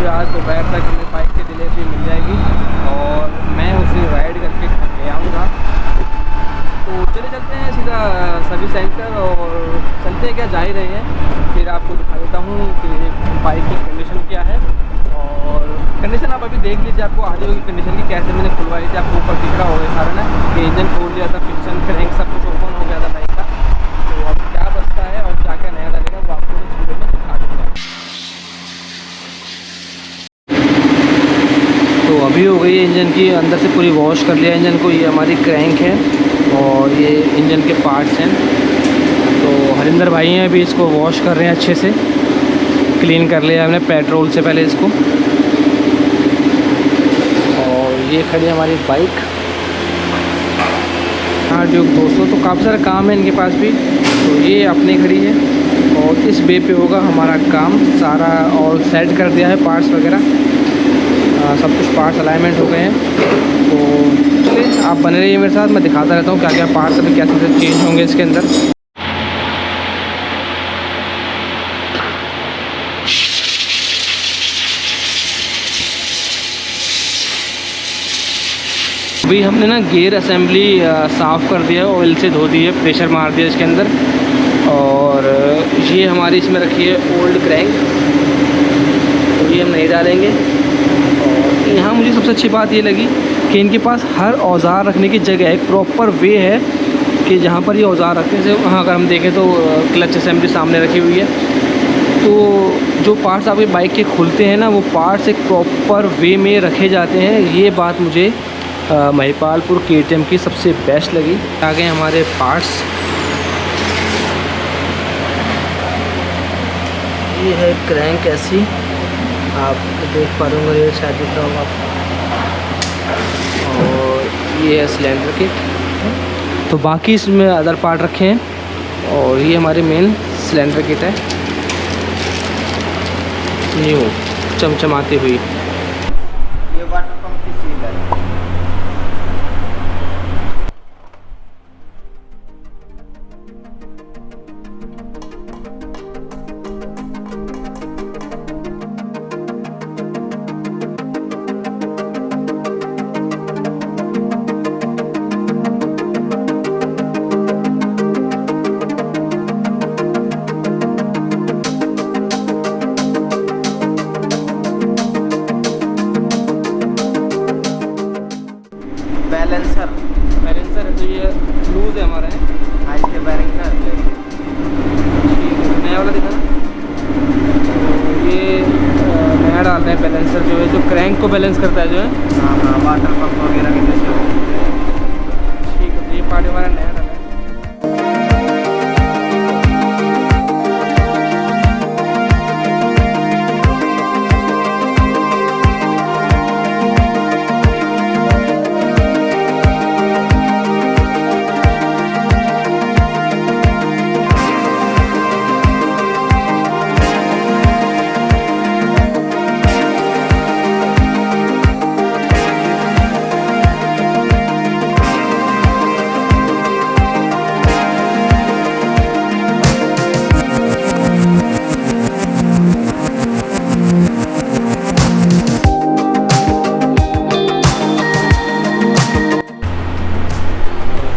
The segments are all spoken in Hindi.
मुझे आज दोपहर तक मेरी बाइक की डिलीवरी मिल जाएगी और मैं उसे राइड करके घर ले आऊँगा। तो चले चलते हैं सीधा सर्विस सेंटर और चलते हैं, क्या जा ही रहे हैं। फिर आपको दिखा देता हूँ कि बाइक की कंडीशन क्या है और कंडीशन आप अभी देख लीजिए, आपको आ जाएगी कंडीशन की कैसे मैंने खुलवाई थी। आपको ऊपर दिख रहा होगा सारा ना कि इंजन खोल लिया था, पिस्टन क्रैंक सब कुछ ओपन हो गया था बाइक का। तो अब क्या बचता है और क्या क्या नया डालेगा वो आपको इस वीडियो में दिखा दूँगा। तो अभी हो गई है इंजन की अंदर से पूरी वॉश कर लिया इंजन को। ये हमारी क्रैंक है और ये इंजन के पार्ट्स हैं। तो हरिंदर भाई हैं अभी इसको वॉश कर रहे हैं, अच्छे से क्लीन कर लिया हमने पेट्रोल से पहले इसको। और ये खड़ी है हमारी बाइक हाँ ड्यूक 200। तो काफ़ी सारा काम है इनके पास भी। तो ये अपनी खड़ी है और इस बे पे होगा हमारा काम सारा। और सेट कर दिया है पार्ट्स वगैरह, सब कुछ पार्ट्स अलाइनमेंट हो गए हैं। तो चलिए आप बने रहिए मेरे साथ, मैं दिखाता रहता हूँ क्या क्या पार्ट्स अभी कैसे चेंज होंगे इसके अंदर। अभी हमने ना गियर असेंबली साफ़ कर दिया है, ऑयल से धो दी है, प्रेशर मार दिया इसके अंदर। और ये हमारी इसमें रखी है ओल्ड क्रैंक, तो ये हम नहीं डालेंगे। और यहाँ मुझे सबसे अच्छी बात ये लगी कि इनके पास हर औज़ार रखने की जगह है, एक प्रॉपर वे है कि जहाँ पर ये औज़ार रखने से। वहाँ अगर हम देखें तो क्लच असेंबली सामने रखी हुई है। तो जो पार्ट्स आपकी बाइक के खुलते हैं ना, वो पार्ट्स एक प्रॉपर वे में रखे जाते हैं। ये बात मुझे महिपालपुर KTM की सबसे बेस्ट लगी। आगे हमारे पार्ट्स, ये है क्रैंक ऐसी, आप देख पा रहे होंगे, ये शायद दिख रहा होगा आपको। और ये है सिलेंडर किट। तो बाकी इसमें अदर पार्ट रखे हैं और ये हमारी मेन सिलेंडर किट है, न्यू चमचमाती हुई। ये वाटर पंप की सील है। बैलेंसर है, तो ये लूज़ है हमारा है। हाँ, इसके बैरिंग का नया वाला दिखा ना। तो ये नया डालते हैं बैलेंसर, जो है जो क्रैंक को बैलेंस करता है जो है। हाँ हाँ, वाटर पंप वगैरह के जैसे हो। ठीक है, तो ये पार्ट हमारा नया डाला है।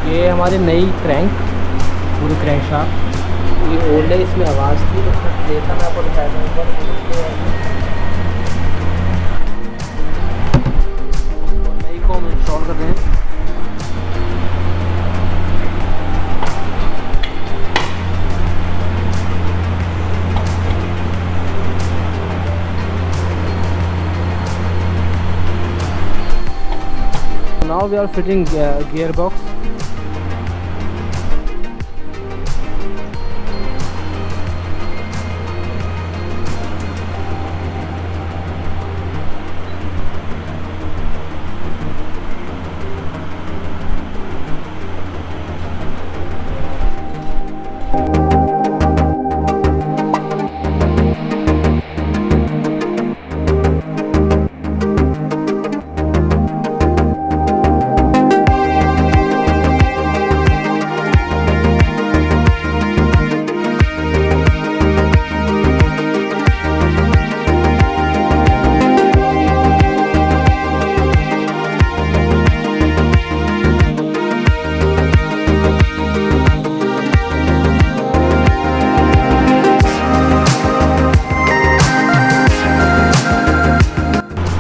ये हमारी नई क्रैंक, पूरी क्रैंक शाफ्ट। ये ओल्ड है, इसमें आवाज़ थी, देखा मैं आपको दिखाया था एक बार। नई को हम इंस्टॉल कर रहे हैं। Now we are fitting gearbox.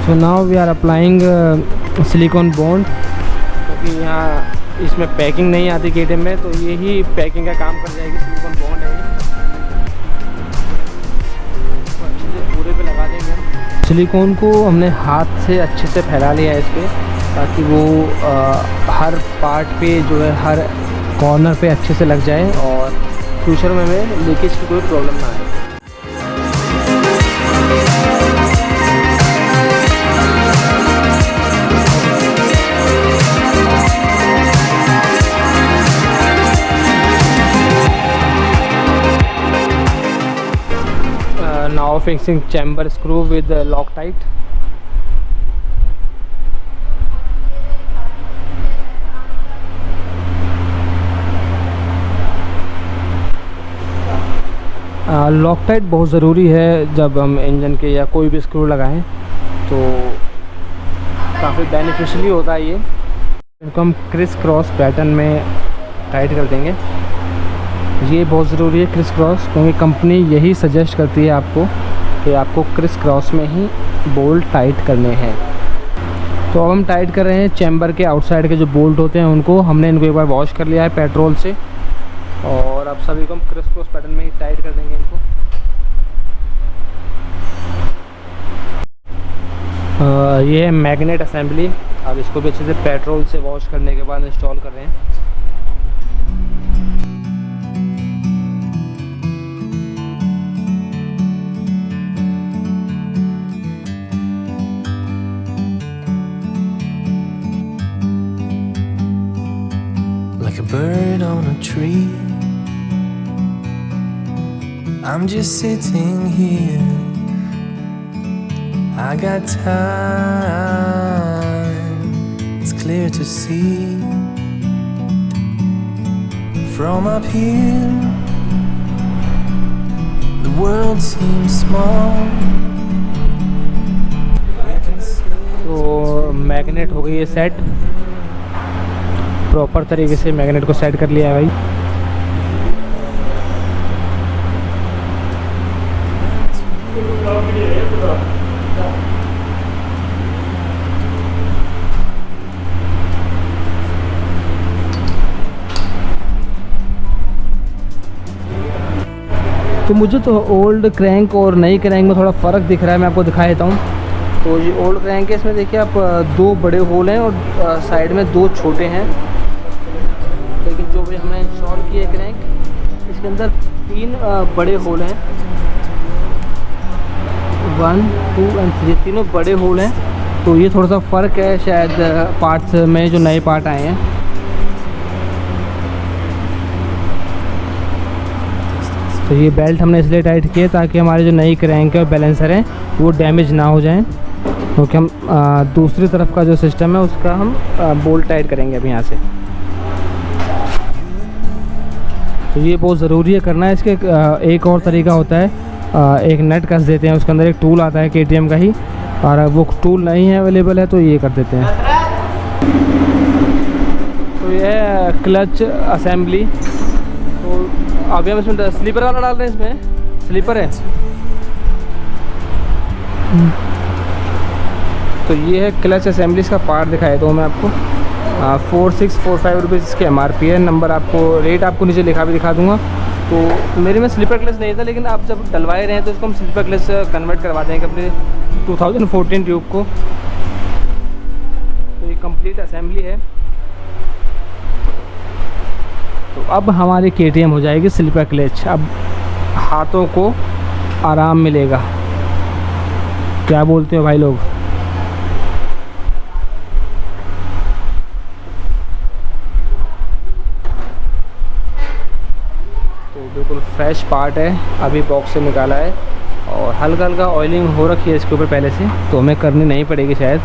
So now we are applying silicone bond, क्योंकि यहाँ इसमें पैकिंग नहीं आती केटीएम में, तो यही पैकिंग का काम कर जाएगी। सिलिकॉन बॉन्ड है ये, तो अच्छे से पूरे पे लगा देंगे हम। सिलिकॉन को हमने हाथ से अच्छे से फैला लिया है इस पर, ताकि वो हर पार्ट पे जो है, हर कॉर्नर पे अच्छे से लग जाए और फ्यूचर में हमें लीकेज की कोई प्रॉब्लम ना आए। Now fixing chamber screw with Loctite. लॉकटाइट बहुत ज़रूरी है जब हम इंजन के या कोई भी स्क्रू लगाएं, तो काफ़ी बेनिफिशियली होता है ये। इनको हम क्रिस क्रॉस पैटर्न में टाइट कर देंगे। ये बहुत ज़रूरी है क्रिस क्रॉस, क्योंकि कंपनी यही सजेस्ट करती है आपको कि आपको क्रिस क्रॉस में ही बोल्ट टाइट करने हैं। तो अब हम टाइट कर रहे हैं चैम्बर के आउटसाइड के जो बोल्ट होते हैं उनको। हमने इनको एक बार वॉश कर लिया है पेट्रोल से, और अब सभी को हम क्रिस क्रॉस पैटर्न में ही टाइट कर देंगे इनको। ये है मैग्नेट असेंबली। अब इसको भी अच्छे से पेट्रोल से वॉश करने के बाद इंस्टॉल कर रहे हैं। Like a bird on a tree, I'm just sitting here. I got time, it's clear to see. From up here, the world seems small. We can see. तो मैग्नेट हो गई है सेट, प्रॉपर तरीके से मैग्नेट को सेट कर लिया है भाई। तो मुझे तो ओल्ड क्रैंक और नई क्रैंक में थोड़ा फ़र्क दिख रहा है, मैं आपको दिखा देता हूँ। तो ये ओल्ड क्रैंक है, इसमें देखिए आप दो बड़े होल हैं और साइड में दो छोटे हैं। लेकिन जो भी हमने इंस्टॉल किया क्रैंक, इसके अंदर तीन बड़े होल हैं, 1, 2 और 3, तीनों बड़े होल हैं। तो ये थोड़ा सा फ़र्क है शायद पार्ट्स में जो नए पार्ट आए हैं। तो ये बेल्ट हमने इसलिए टाइट किया ताकि हमारे जो नई क्रैंक है और बैलेंसर हैं वो डैमेज ना हो जाएं, क्योंकि हम दूसरी तरफ का जो सिस्टम है उसका हम बोल्ट टाइट करेंगे अभी यहाँ से। तो ये बहुत ज़रूरी है करना है। इसके एक और तरीका होता है, एक नट कस देते हैं, उसके अंदर एक टूल आता है केटीएम का ही, और वो टूल नहीं है अवेलेबल है तो ये कर देते हैं। तो ये है क्लच असेंबली। तो अभी हम इसमें स्लीपर वाला डाल रहे हैं, इसमें स्लीपर है। तो ये है क्लच असेंबली, इसका पार्ट दिखाया तो मैं आपको 4645 रुपीज़ इसके MRP है। नंबर आपको, रेट आपको नीचे लिखा भी दिखा दूंगा। तो मेरे में स्लीपर क्लच नहीं था, लेकिन आप जब डलवाए रहे हैं तो इसको हम स्लीपर क्लच कन्वर्ट करवा देंगे अपने 2014 ट्यूब को। तो ये कंप्लीट असेंबली है। तो अब हमारी KTM हो जाएगी स्लीपर क्लच। अब हाथों को आराम मिलेगा, क्या बोलते हो भाई लोग? तो बिल्कुल फ्रेश पार्ट है, अभी बॉक्स से निकाला है, और हल्का हल्का ऑयलिंग हो रखी है इसके ऊपर पहले से, तो हमें करनी नहीं पड़ेगी शायद।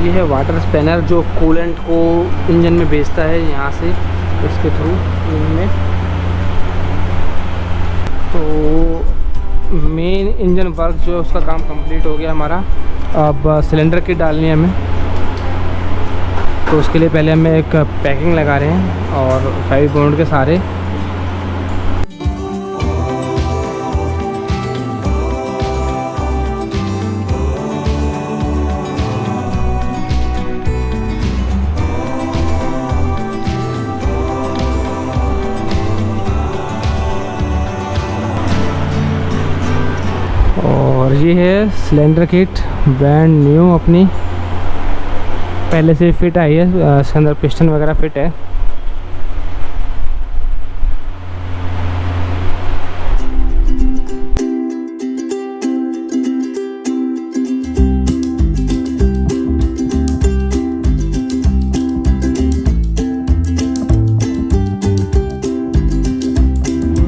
ये है वाटर स्पैनर जो कूलेंट को इंजन में भेजता है यहाँ से इसके थ्रू में। तो मेन इंजन वर्क जो है उसका काम कंप्लीट हो गया हमारा। अब सिलेंडर किट डालनी है हमें, तो उसके लिए पहले हमें एक पैकिंग लगा रहे हैं और 5 बॉन्ड के सारे। और ये है सिलेंडर किट ब्रांड न्यू अपनी, पहले से फिट आई है, इसके अंदर पिस्टन वगैरह फिट है।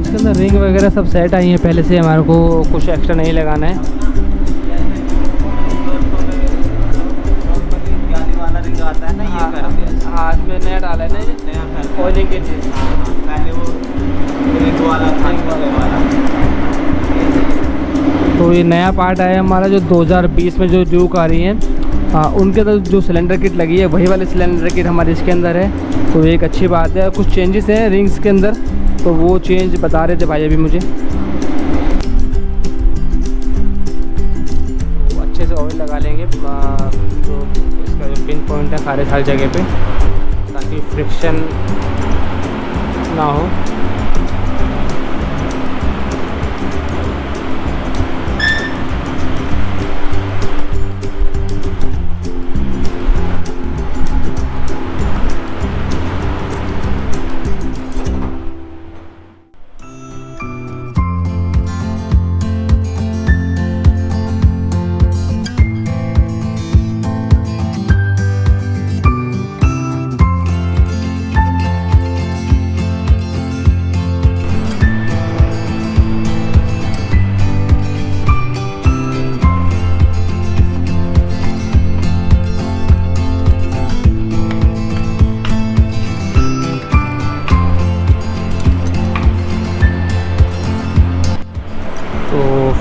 इसके अंदर रिंग वगैरह सब सेट आई है पहले से, हमारे को कुछ एक्स्ट्रा नहीं लगाना है। आता है ना, ये कर दिया। हाँ, इसमें नया डाला है ना, ये नया कर ऑयलिंग के लिए। पहले वो एक वाला था, छोटे वाला। तो ये नया पार्ट आया हमारा जो 2020 में जो ड्यूक आ रही है, उनके अंदर जो सिलेंडर किट लगी है वही वाली सिलेंडर किट हमारे इसके अंदर है। तो एक अच्छी बात है। कुछ चेंजेस हैं रिंग्स के अंदर, तो वो चेंज बता रहे थे भाई अभी मुझे। तो अच्छे से ऑयल लगा लेंगे जो इसका जो पिन पॉइंट है सारी जगह पे, ताकि फ्रिक्शन ना हो।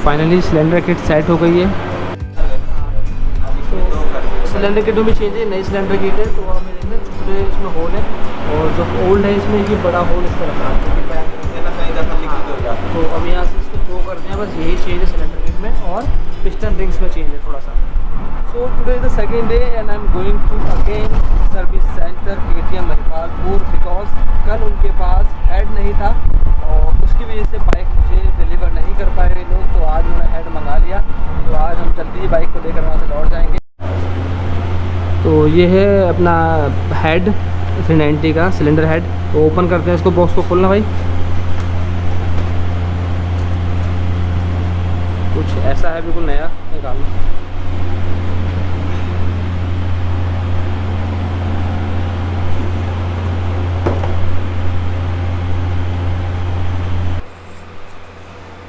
फाइनली सिलेंडर किट सेट हो गई है। तो सिलेंडर किट में चेंज है, नई सिलेंडर किट है। तो हमें देखना छोटे इसमें होल है, और जो ओल्ड है इसमें ये बड़ा होल इस तरह का। तो अब यहाँ से इसको थ्रो कर दिया, बस यही चेंज है सिलेंडर किट में, और पिस्टन रिंग्स में चेंज है थोड़ा सा। So today is the second day and I am going to again service centre KTM Mahipalpur, because कल उनके पास हेड नहीं था और उसकी वजह से बाइक मुझे डिलीवर नहीं कर पाए लोग। तो आज उन्होंने हेड मंगा लिया, तो आज हम जल्दी ही बाइक को लेकर वहाँ से लौट जाएंगे। तो ये है अपना हेड 390 का सिलेंडर हेड। तो ओपन करते हैं इसको, बॉक्स को खोलना भाई। कुछ ऐसा है बिल्कुल नया, निकालना।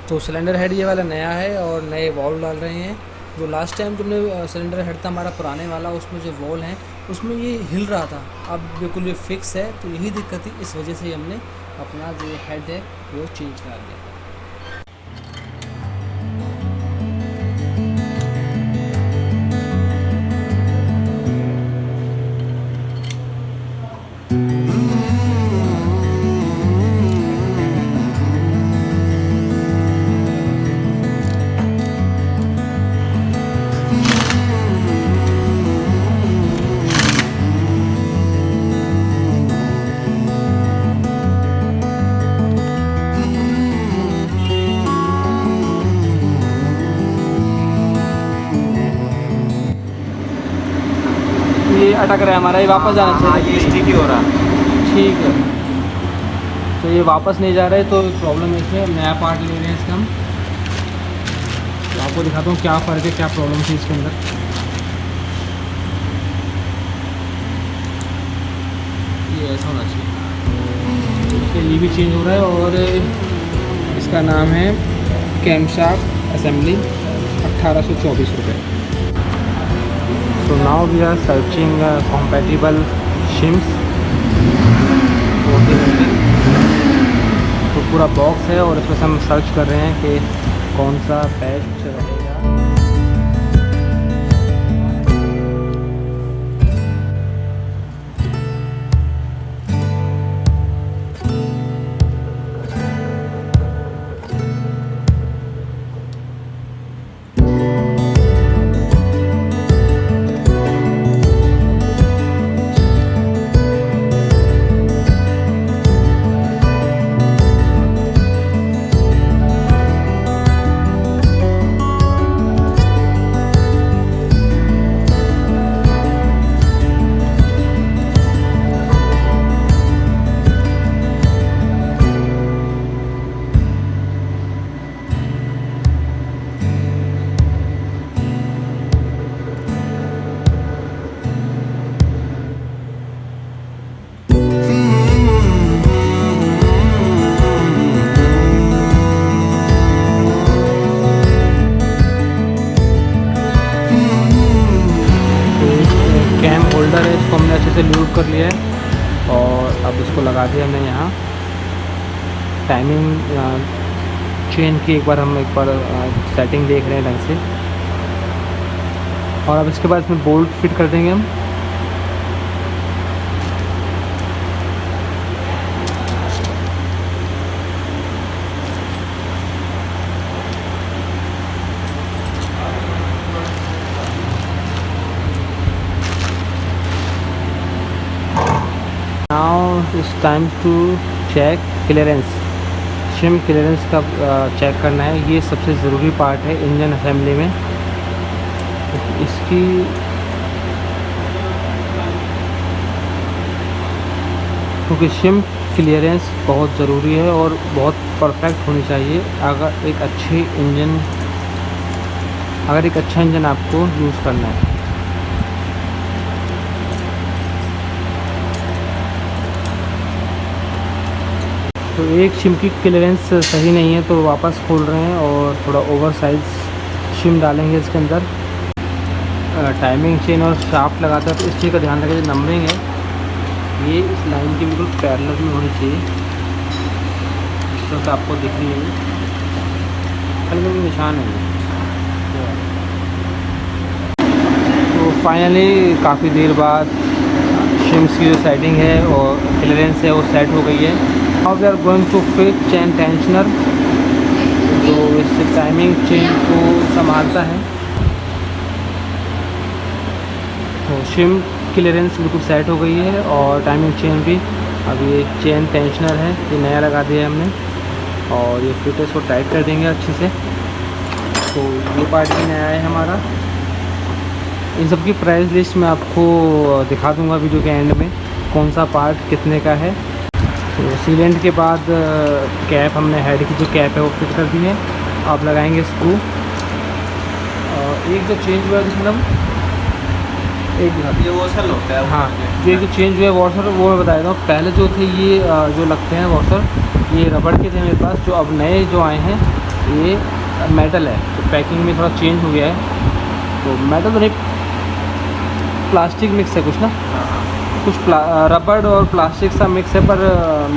तो सिलेंडर हेड ये वाला नया है और नए वॉल्व डाल रहे हैं। जो लास्ट टाइम तुमने सिलेंडर हेड था हमारा पुराने वाला, उसमें जो वॉल हैं उसमें ये हिल रहा था, अब बिल्कुल ये फिक्स है। तो यही दिक्कत थी, इस वजह से हमने अपना जो हेड है वो चेंज करा दिया। ये अटक रहा है हमारा, ये वापस जाना चाहिए। ये स्टिकी हो रहा है। ठीक है, तो ये वापस नहीं जा रहा है, तो प्रॉब्लम है इसमें। नया पार्ट ले रहे हैं इसका हम। तो आपको दिखाता हूँ क्या फ़र्क है, क्या प्रॉब्लम थी इसके अंदर। ये ऐसा होना चाहिए। इसका ये भी चेंज हो रहा है, और इसका नाम है कैमशाफ्ट असेंबली, 1824 रुपये। So now we are searching compatible shims for the engine. तो पूरा बॉक्स है और इसमें से हम सर्च कर रहे हैं कि कौन सा बेस्ट रहेगा। होल्डर है, इसको हमने अच्छे से लूप कर लिया है और अब इसको लगा दिया हमने यहाँ। टाइमिंग चेन की एक बार सेटिंग देख रहे हैं ढंग से, और अब इसके बाद इसमें बोल्ट फिट कर देंगे हम। Now it's time to check clearance। Shim clearance का चेक करना है, ये सबसे ज़रूरी पार्ट है इंजन असेंबली में। इसकी क्योंकि शिम क्लियरेंस बहुत ज़रूरी है और बहुत परफेक्ट होनी चाहिए अगर एक अच्छा इंजन आपको यूज़ करना है। तो एक शिम की क्लियरेंस सही नहीं है तो वापस खोल रहे हैं और थोड़ा ओवर साइज शिम डालेंगे इसके अंदर। टाइमिंग चेन और शाफ्ट लगाता है तो इस चीज़ का ध्यान रखें, जो नंबरिंग है ये इस लाइन के बिल्कुल पैरेलल में होनी चाहिए, इस तरह से आपको दिख रही है, हल्के में निशान है। तो फाइनली काफ़ी देर बाद शिम्स की जो सेटिंग है और क्लियरेंस है वो सेट हो गई है। Now we are going to fit chain tensioner, जो इससे टाइमिंग चेन को संभालता है। तो शिम क्लियरेंस बिल्कुल सेट हो गई है और टाइमिंग चेन भी। अब ये चेन टेंशनर है, ये नया लगा दिया है हमने और ये फिटर्स को टाइट कर देंगे अच्छे से। तो ये पार्ट भी नया है हमारा। इन सब की प्राइस लिस्ट मैं आपको दिखा दूंगा वीडियो के एंड में, कौन सा पार्ट कितने का है। तो सीलेंट के बाद कैप हमने हेड की जो कैप है वो फिट कर दी है। आप लगाएंगे स्क्रू। और एक जो चेंज हुआ है मतलब ये वॉशर होता है। हाँ, जो एक चेंज हुआ है वॉशर वो मैं बता देता हूँ। पहले जो थे ये जो लगते हैं वॉशर, ये रबड़ के थे मेरे पास। जो अब नए जो आए हैं ये मेटल है, तो पैकिंग में थोड़ा चेंज हो गया है। तो मेटल तो नहीं, प्लास्टिक मिक्स है कुछ ना, कुछ रबड़ और प्लास्टिक सा मिक्स है, पर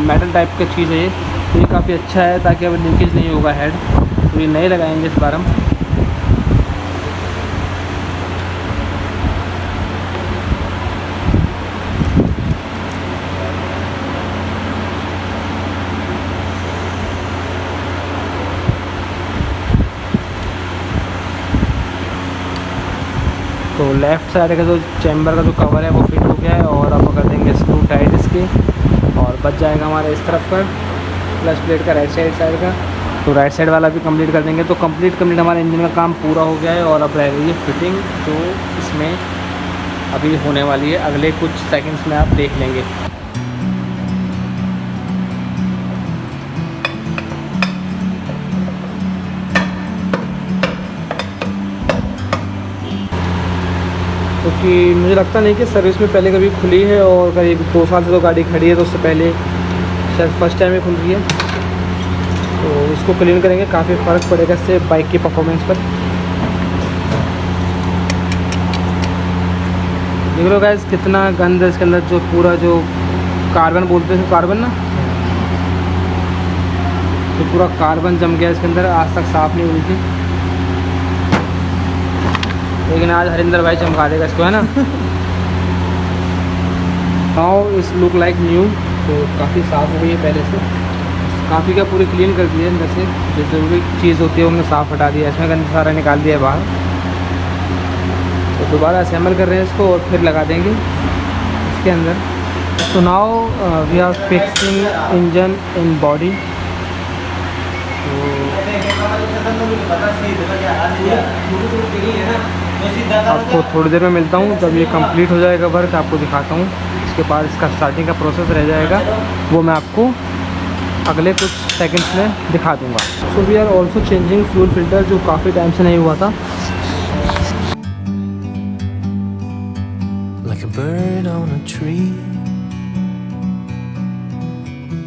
मेटल टाइप का चीज़ है ये। तो ये काफ़ी अच्छा है ताकि अब लीकेज नहीं होगा हेड। तो ये नए लगाएंगे इस बार हम। तो लेफ़्ट साइड का जो चैम्बर का जो कवर है वो फिट हो गया है और अब कर देंगे स्क्रू टाइट इसके, और बच जाएगा हमारा इस तरफ का क्लच प्लेट का राइट साइड का। तो राइट साइड वाला भी कंप्लीट कर देंगे। तो कंप्लीट हमारे इंजन का काम पूरा हो गया है और अब रह गई है फिटिंग, जो इसमें अभी होने वाली है। अगले कुछ सेकंड्स में आप देख लेंगे। क्योंकि मुझे लगता नहीं कि सर्विस में पहले कभी खुली है, और करीब 2 साल से तो गाड़ी खड़ी है, तो उससे पहले शायद फर्स्ट टाइम ही खुल रही है। तो इसको क्लीन करेंगे, काफ़ी फ़र्क पड़ेगा इससे बाइक की परफॉर्मेंस पर। देख लो गाइस कितना गंद है इसके अंदर, जो पूरा जो कार्बन बोलते हैं, कार्बन ना, तो पूरा कार्बन जम गया इसके अंदर, आज तक साफ़ नहीं हुई थी। लेकिन आज हरिंदर भाई चमका देगा इसको, है ना। नाउ इस लुक लाइक न्यू, तो काफ़ी साफ़ हो गई है पहले से, काफ़ी का पूरी क्लीन कर दिया है अंदर से, जो ज़रूरी चीज़ होती है हमने साफ़ हटा दिया, इसमें गंद सारा निकाल दिया है बाहर। तो दोबारा असेंबल कर रहे हैं इसको और फिर लगा देंगे इसके अंदर। So now we are fixing engine in body. आपको थोड़ी देर में मिलता हूँ, जब ये कंप्लीट हो जाएगा वर्क आपको दिखाता हूँ। इसके बाद इसका स्टार्टिंग का प्रोसेस रह जाएगा, वो मैं आपको अगले कुछ सेकंड्स में दिखा दूँगा। So we are also changing fuel filter, जो काफ़ी टाइम से नहीं हुआ था। like a bird on a tree.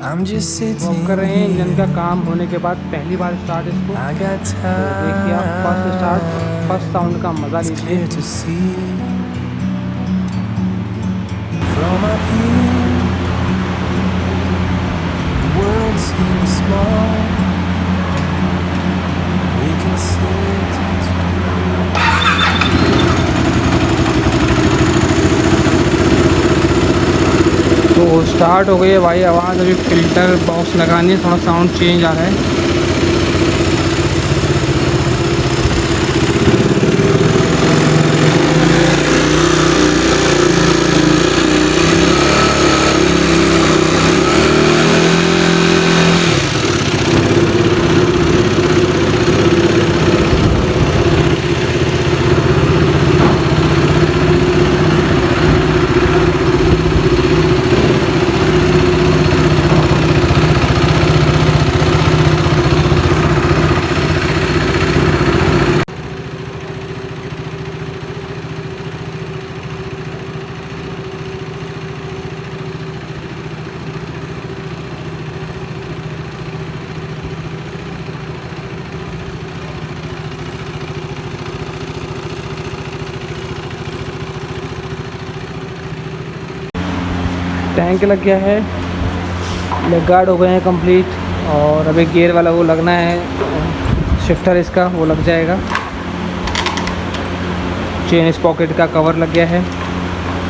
I'm just sitting हम कर रहे हैं इंजन का काम होने के बाद पहली बार स्टार्ट इसको। I got तो देखिए आप फर्स्ट स्टार्ट, फर्स्ट साउंड का मज़ा लीजिए। clear to see from up here. The world seems small. We can sit. तो स्टार्ट हो गई है भाई आवाज़। अभी फ़िल्टर बॉक्स लगानी है, थोड़ा साउंड चेंज आ रहा है। टैंक लग गया है, लेग गार्ड हो गए हैं कंप्लीट, और अभी गियर वाला वो लगना है, शिफ्टर इसका वो लग जाएगा। चेन स्पॉकेट का कवर लग गया है।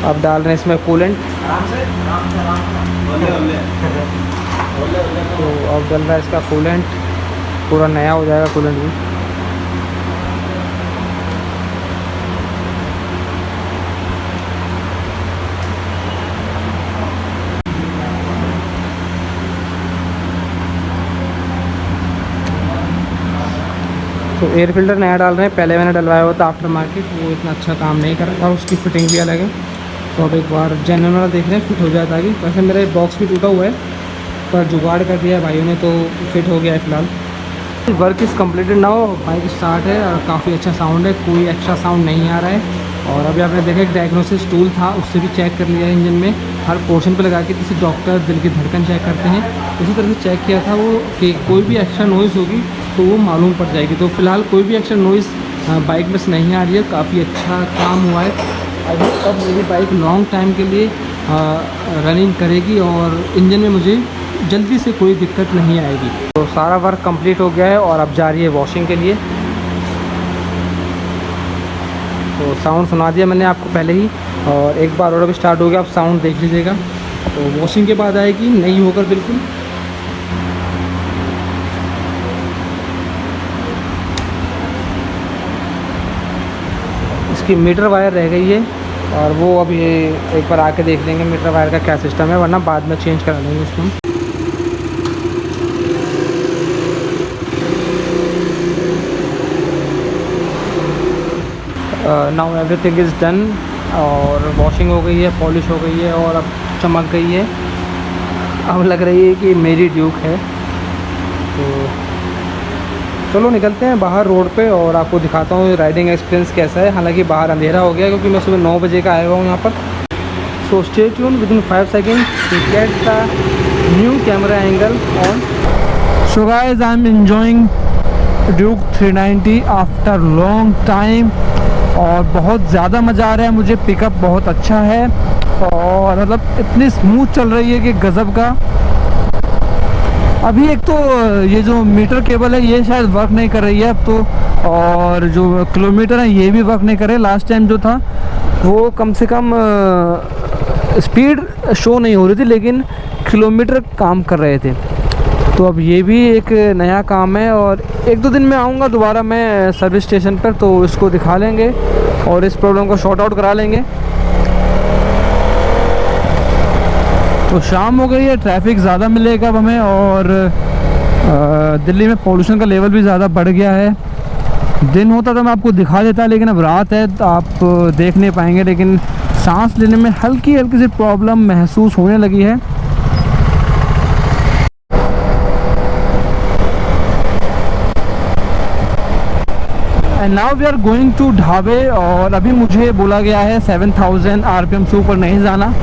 अब डाल रहे हैं इसमें कूलेंट। तो अब डल रहा है इसका कूलेंट, पूरा नया हो जाएगा कूलेंट भी। तो एयर फिल्टर नया डाल रहे हैं, पहले मैंने डलवाया हुआ था आफ्टर मार्केट, वो इतना अच्छा काम नहीं कर रहा था, उसकी फिटिंग भी अलग है। तो अब एक बार जेन्युइन वाला देख रहे हैं, फिट हो जाता है। वैसे मेरा बॉक्स भी टूटा हुआ है, पर जुगाड़ कर दिया है भाइयों ने, तो फिट हो गया है फ़िलहाल। Work is completed now, bike start है और काफ़ी अच्छा साउंड है, कोई एक्स्ट्रा साउंड नहीं आ रहा है। और अभी आपने देखा एक डायग्नोसिस टूल था, उससे भी चेक कर लिया है इंजन में, हर पोर्शन पे लगा के, जैसे डॉक्टर दिल की धड़कन चेक करते हैं, उसी तरह से चेक किया था वो, कि कोई भी एक्स्ट्रा नॉइज़ होगी तो वो मालूम पड़ जाएगी। तो फ़िलहाल कोई भी एक्स्ट्रा नॉइज़ बाइक में से नहीं आ रही है, काफ़ी अच्छा काम हुआ है। अभी अब मेरी बाइक लॉन्ग टाइम के लिए रनिंग करेगी और इंजन में मुझे जल्दी से कोई दिक्कत नहीं आएगी। तो सारा वर्क कंप्लीट हो गया है और अब जा रही है वॉशिंग के लिए। तो साउंड सुना दिया मैंने आपको पहले ही, और एक बार और अभी स्टार्ट हो गया, आप साउंड देख लीजिएगा। तो वॉशिंग के बाद आएगी, नई होकर बिल्कुल। इसकी मीटर वायर रह गई है, और वो अभी एक बार आके देख लेंगे मीटर वायर का क्या सिस्टम है, वरना बाद में चेंज करा लेंगे उसको। नाउ एवरीथिंग इज़ डन, और वॉशिंग हो गई है, पॉलिश हो गई है, और अब चमक गई है। अब लग रही है कि मेरी ड्यूक है। तो चलो निकलते हैं बाहर रोड पे और आपको दिखाता हूँ राइडिंग एक्सपीरियंस कैसा है। हालांकि बाहर अंधेरा हो गया क्योंकि मैं सुबह 9 बजे का आया हुआ हूँ यहाँ पर। So stay tune within 5 second to get the new camera angle on. So guys, I am enjoying Duke 390 after long time. और बहुत ज़्यादा मज़ा आ रहा है मुझे। पिकअप बहुत अच्छा है और मतलब इतनी स्मूथ चल रही है कि गज़ब का। अभी एक तो ये जो मीटर केबल है ये शायद वर्क नहीं कर रही है अब तो, और जो किलोमीटर है ये भी वर्क नहीं कर रहे। लास्ट टाइम जो था वो कम से कम स्पीड शो नहीं हो रही थी लेकिन किलोमीटर काम कर रहे थे। तो अब ये भी एक नया काम है और 1-2 दिन में आऊँगा दोबारा मैं सर्विस स्टेशन पर, तो इसको दिखा लेंगे और इस प्रॉब्लम को सॉर्ट आउट करा लेंगे। तो शाम हो गई है, ट्रैफिक ज़्यादा मिलेगा अब हमें और दिल्ली में पोल्यूशन का लेवल भी ज़्यादा बढ़ गया है। दिन होता तो मैं आपको दिखा देता लेकिन अब रात है तो आप देख नहीं पाएंगे, लेकिन सांस लेने में हल्की हल्की सी प्रॉब्लम महसूस होने लगी है। And now we are going to ढाबे और अभी मुझे बोला गया है 7000 RPM से ऊपर नहीं जाना,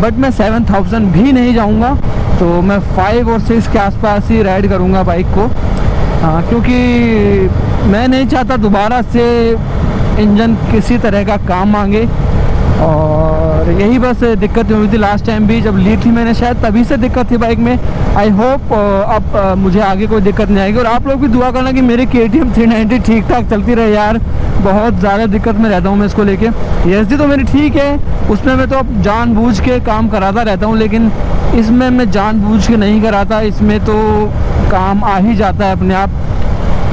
बट मैं 7000 भी नहीं जाऊंगा। तो मैं 5 और 6 के आसपास ही राइड करूंगा बाइक को, क्योंकि मैं नहीं चाहता दोबारा से इंजन किसी तरह का काम मांगे। और यही बस दिक्कत हुई थी लास्ट टाइम भी जब ली थी मैंने, शायद तभी से दिक्कत थी बाइक में। आई होप अब मुझे आगे कोई दिक्कत नहीं आएगी। और आप लोग भी दुआ करना कि मेरी KTM 390 ठीक ठाक चलती रहे यार, बहुत ज़्यादा दिक्कत में रहता हूँ मैं इसको लेके। SD तो मेरी ठीक है, उसमें मैं तो अब जानबूझ के काम कराता रहता हूँ, लेकिन इसमें मैं जानबूझ के नहीं कराता, इसमें तो काम आ ही जाता है अपने आप।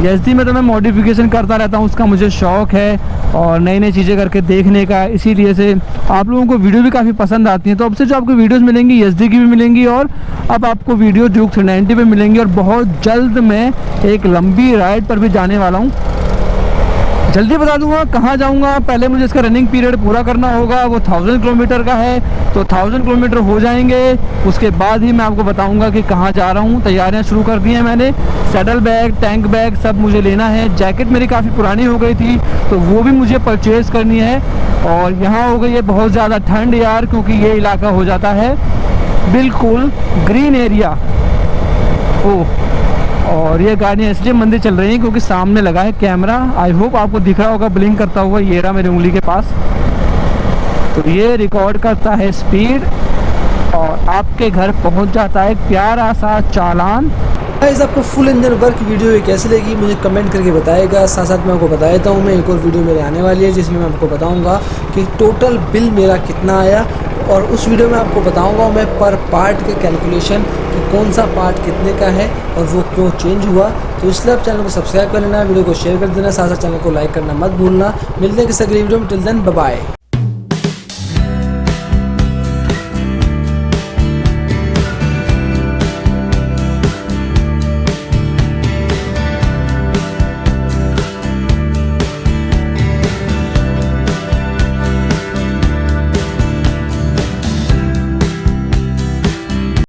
SD में तो मैं मॉडिफिकेशन करता रहता हूँ, उसका मुझे शौक़ है और नई नई चीज़ें करके देखने का, इसीलिए से आप लोगों को वीडियो भी काफ़ी पसंद आती हैं। तो अब से जो आपको वीडियोस मिलेंगी SD की भी मिलेंगी और अब आपको वीडियो ड्यूक 390 पे मिलेंगी। और बहुत जल्द मैं एक लंबी राइड पर भी जाने वाला हूँ, जल्दी बता दूंगा कहाँ जाऊंगा। पहले मुझे इसका रनिंग पीरियड पूरा करना होगा, वो 1000 किलोमीटर का है, तो 1000 किलोमीटर हो जाएंगे उसके बाद ही मैं आपको बताऊंगा कि कहाँ जा रहा हूँ। तैयारियाँ शुरू कर दी हैं मैंने, सैडल बैग, टैंक बैग सब मुझे लेना है। जैकेट मेरी काफ़ी पुरानी हो गई थी तो वो भी मुझे परचेज़ करनी है। और यहाँ हो गई है बहुत ज़्यादा ठंड यार, क्योंकि ये इलाका हो जाता है बिल्कुल ग्रीन एरिया। ओह, और ये गाड़ियाँ इसलिए मंदिर चल रही हैं क्योंकि सामने लगा है कैमरा। आई होप आपको दिख रहा होगा ब्लिंक करता हुआ, ये रहा मेरी उंगली के पास। तो ये रिकॉर्ड करता है स्पीड और आपके घर पहुंच जाता है एक प्यारा सा चालान। गाइस, आपको फुल इंजन वर्क वीडियो ये कैसी लगी मुझे कमेंट करके बताएगा। साथ साथ मैं आपको बता देता हूँ मैं एक और वीडियो मेरे आने वाली है जिसमें मैं आपको बताऊँगा कि टोटल बिल मेरा कितना आया, और उस वीडियो में आपको बताऊंगा मैं पर पार्ट के कैलकुलेशन कि कौन सा पार्ट कितने का है और वो क्यों चेंज हुआ। तो इसलिए आप चैनल को सब्सक्राइब कर लेना, वीडियो को शेयर कर देना, साथ साथ चैनल को लाइक करना मत भूलना। मिलते हैं किसी अगली वीडियो में, टिल देन बाय बाय।